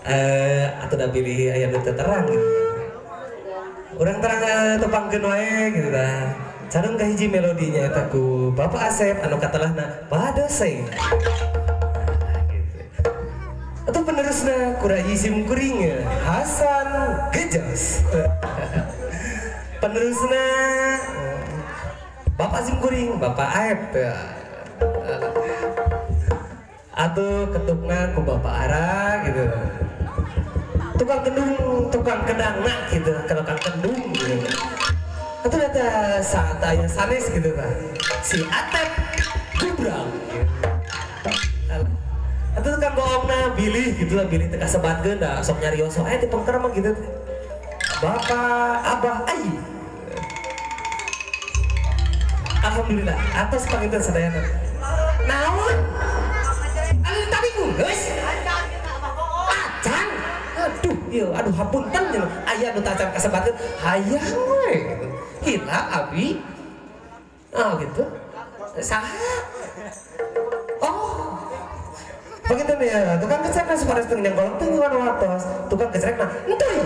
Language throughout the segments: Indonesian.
atau udah pilih ayam itu terang gitu. Orang terang tepangkeun wae gitu dah. Careng kahiji melodinya eta ku Bapak Asep anu katalahna Padoseng. Atau penerusna Kurai Sim Kuring Hasan Gejos. Penerusna Bapak Sim Kuring Bapak Aep. Atau ketukna ku Bapak Ara gitu. Tukang kendung, tukang kedang nak gitu, tukang kendung gitu. Atau ada saat ayah sanes gitu kan, si Atep Gubrang gitu. Atau tukang bohongna Billy gitu lah, Billy teka sebatkeun da sok nyarioso di pengker mah gitu. Bapak Abah Ayu. Alhamdulillah atas panginten sadayana. Naon? Anu tapi geus. Acan. Aduh, iya, aduh hapunten ya. Aya anu tacan kasebatkeun hayang we. Hilang abi. Oh gitu. Saha? Oh. Begitu nih ya, tukang kecerek na supares teu nyang golong teu nyawan watos. Tukang kecerek na enteuy.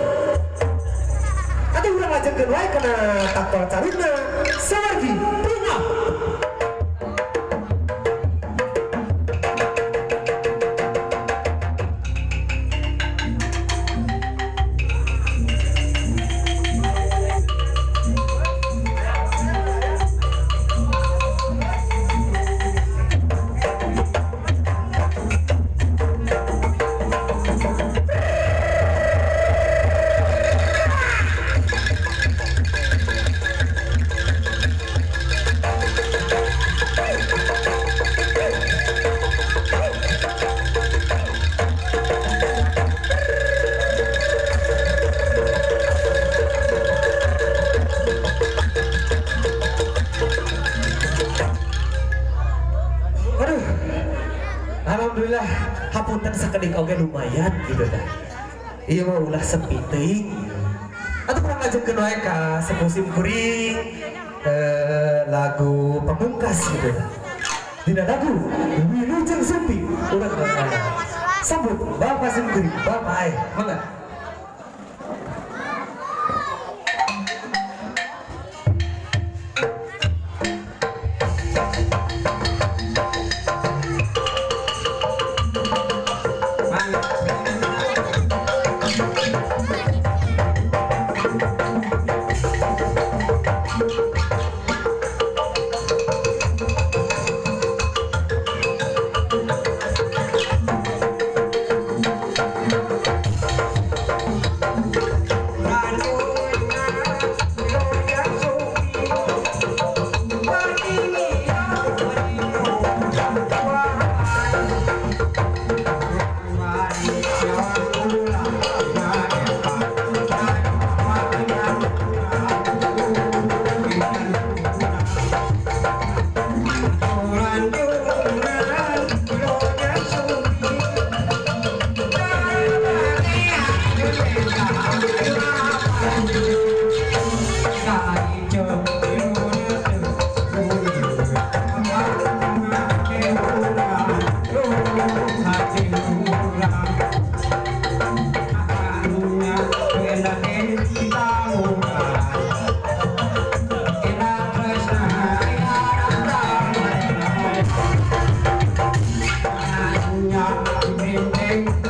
Atuh urang ngajengkeun wae kana takol caruna. Sawargi, punah. Alhamdulillah hapunten sakedik oge lumayan gitu dah. Iya mah ulah sepi teuing. Atuh kurang ngajengkeun wae ka Sepuh Sim Kuring lagu pamungkas gitu dah. Dina lagu Wilujeng Sepi urang sambut Bapak Sim Kuring, Bapak Ai, mangga. Thank you.